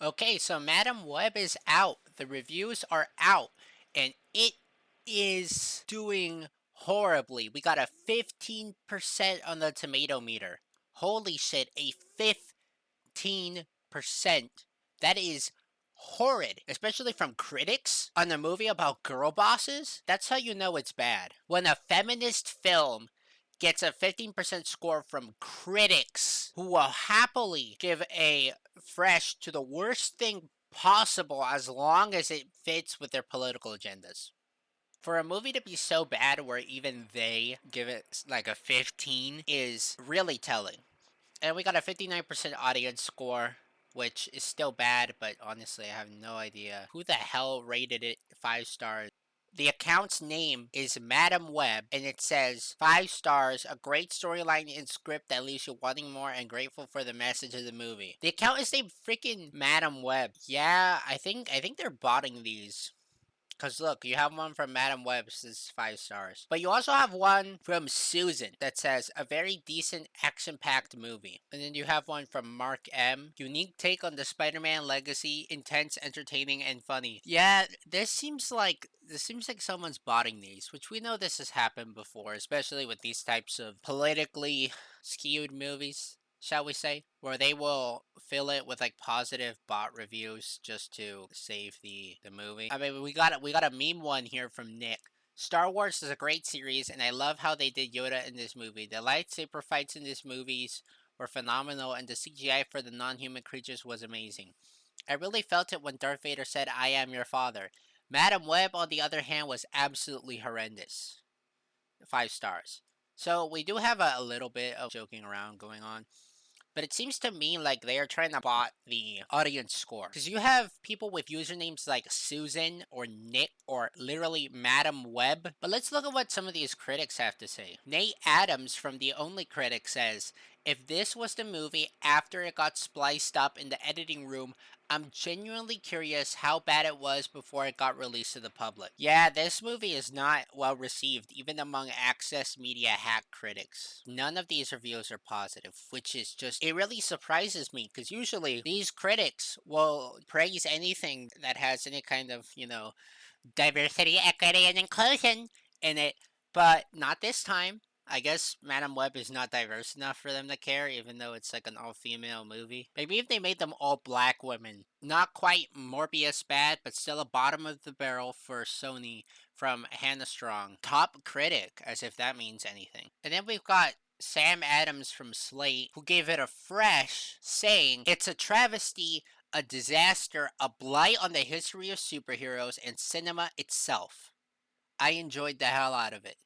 Okay, so Madam Web is out. The reviews are out, and it is doing horribly. We got a 15% on the tomato meter. Holy shit, a 15%. That is horrid, especially from critics on a movie about girl bosses. That's how you know it's bad. When a feminist film gets a 15% score from critics who will happily give a fresh to the worst thing possible as long as it fits with their political agendas. For a movie to be so bad where even they give it like a 15 is really telling. And we got a 59% audience score, which is still bad, but honestly, I have no idea who the hell rated it 5 stars. The account's name is Madam Web, and it says 5 stars, a great storyline and script that leaves you wanting more and grateful for the message of the movie. The account is named freaking Madam Web. Yeah, I think they're botting these. Cause look, you have one from Madam Web's is 5 stars, but you also have one from Susan that says a very decent action-packed movie, and then you have one from Mark M. Unique take on the Spider-Man legacy, intense, entertaining, and funny. Yeah, this seems like someone's botting these, which we know this has happened before, especially with these types of politically skewed movies, shall we say, where they will fill it with like positive bot reviews just to save the movie. I mean, we got a meme one here from Nick. Star Wars is a great series, and I love how they did Yoda in this movie. The lightsaber fights in these movies were phenomenal, and the CGI for the non-human creatures was amazing. I really felt it when Darth Vader said, "I am your father." Madam Web, on the other hand, was absolutely horrendous. 5 stars. So we do have a little bit of joking around going on. But it seems to me like they are trying to bot the audience score. Because you have people with usernames like Susan or Nick or literally Madam Web. But let's look at what some of these critics have to say. Nate Adams from The Only Critic says, if this was the movie after it got spliced up in the editing room, I'm genuinely curious how bad it was before it got released to the public. Yeah, this movie is not well received, even among Access Media hack critics. None of these reviews are positive, which is just, it really surprises me because usually these critics will praise anything that has any kind of, diversity, equity, and inclusion in it, but not this time. I guess Madam Web is not diverse enough for them to care, even though it's like an all female movie. Maybe if they made them all black women. Not quite Morbius bad, but still a bottom of the barrel for Sony from Hannah Strong. Top critic, as if that means anything. And then we've got Sam Adams from Slate, who gave it a fresh, saying, it's a travesty, a disaster, a blight on the history of superheroes and cinema itself. I enjoyed the hell out of it,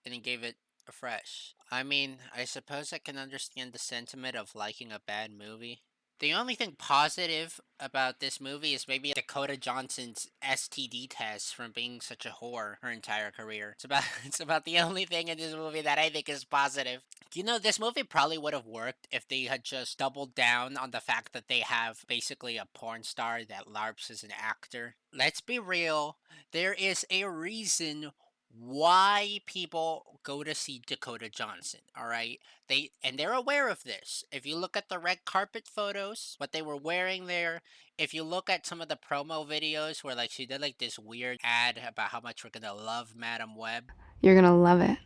and he gave it a fresh. I mean, I suppose I can understand the sentiment of liking a bad movie. The only thing positive about this movie is maybe Dakota Johnson's STD test from being such a whore her entire career. It's about the only thing in this movie that I think is positive. This movie probably would have worked if they had just doubled down on the fact that they have basically a porn star that LARPs as an actor. Let's be real, there is a reason why people go to see Dakota Johnson, all right? They're aware of this. If you look at the red carpet photos, what they were wearing there, if you look at some of the promo videos where like she did like this weird ad about how much we're going to love Madam Web, You're gonna love it.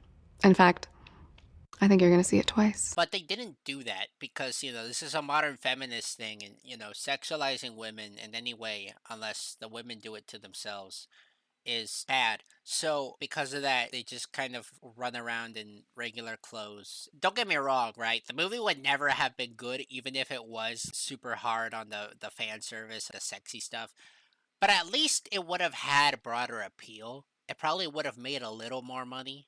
In fact, I think you're gonna see it twice. but they didn't do that because, this is a modern feminist thing and, sexualizing women in any way unless the women do it to themselves is bad. So because of that, they just kind of run around in regular clothes. Don't get me wrong, right? The movie would never have been good even if it was super hard on the fan service, the sexy stuff. But at least it would have had broader appeal. It probably would have made a little more money.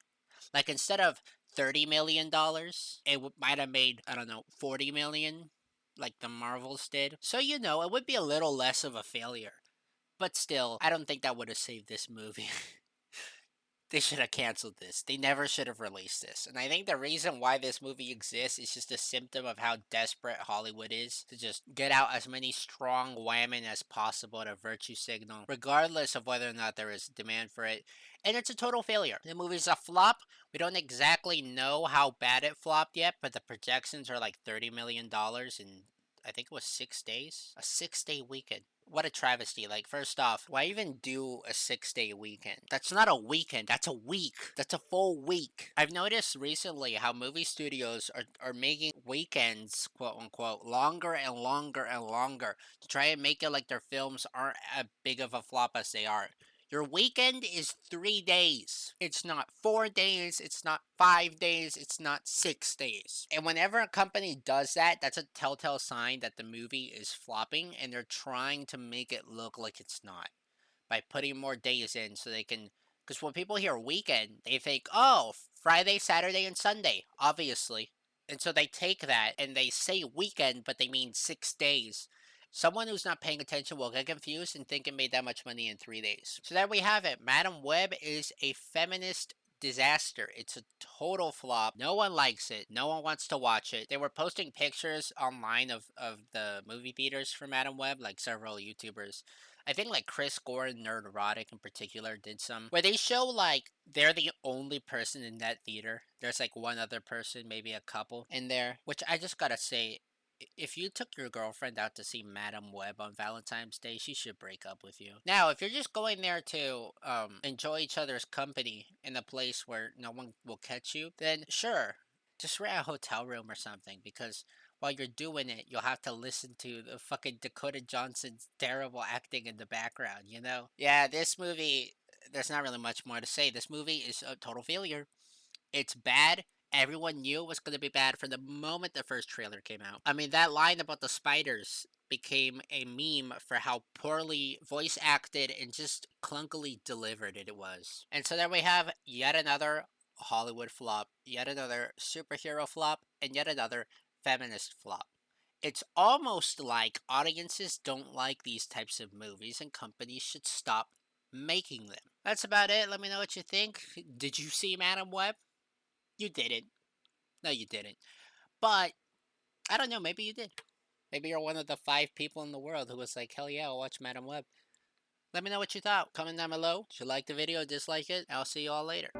Like instead of $30 million, it might have made, I don't know, 40 million like the Marvels did. So it would be a little less of a failure. But still, I don't think that would have saved this movie. They should have canceled this. They never should have released this. And I think the reason why this movie exists is just a symptom of how desperate Hollywood is to just get out as many strong women as possible to virtue signal, regardless of whether or not there is demand for it. And it's a total failure. The movie's a flop. We don't exactly know how bad it flopped yet, but the projections are like $30 million and I think it was 6 days. A 6 day weekend. What a travesty. Like, first off, why even do a 6 day weekend? That's not a weekend. That's a week. That's a full week. I've noticed recently how movie studios are making weekends, quote unquote, longer and longer and longer to try and make it like their films aren't as big of a flop as they are. Your weekend is 3 days. It's not 4 days. It's not 5 days. It's not 6 days. And whenever a company does that, that's a telltale sign that the movie is flopping and they're trying to make it look like it's not by putting more days in so they can. Because when people hear weekend, they think, oh, Friday, Saturday, and Sunday, obviously. And so they take that and they say weekend, but they mean 6 days. Someone who's not paying attention will get confused and think it made that much money in 3 days. So there we have it. Madam Web is a feminist disaster. It's a total flop. No one likes it. No one wants to watch it. They were posting pictures online of the movie theaters for Madam Web, like several YouTubers. I think like Chris Gore and Nerd Erotic in particular did some where they show like they're the only person in that theater. There's like one other person, maybe a couple in there, which I just gotta say, if you took your girlfriend out to see Madam Web on Valentine's Day, she should break up with you. Now, if you're just going there to enjoy each other's company in a place where no one will catch you, then sure, just rent a hotel room or something. Because while you're doing it, you'll have to listen to the fucking Dakota Johnson's terrible acting in the background. You know? Yeah, this movie. There's not really much more to say. This movie is a total failure. It's bad. Everyone knew it was going to be bad from the moment the first trailer came out. I mean, that line about the spiders became a meme for how poorly voice acted and just clunkily delivered it was. And so there we have yet another Hollywood flop, yet another superhero flop, and yet another feminist flop. It's almost like audiences don't like these types of movies and companies should stop making them. That's about it. Let me know what you think. Did you see Madam Web? You didn't. No, you didn't. But I don't know. Maybe you did. Maybe you're one of the 5 people in the world who was like, hell yeah, I'll watch Madam Web. Let me know what you thought. Comment down below. If you like the video, dislike it. I'll see you all later.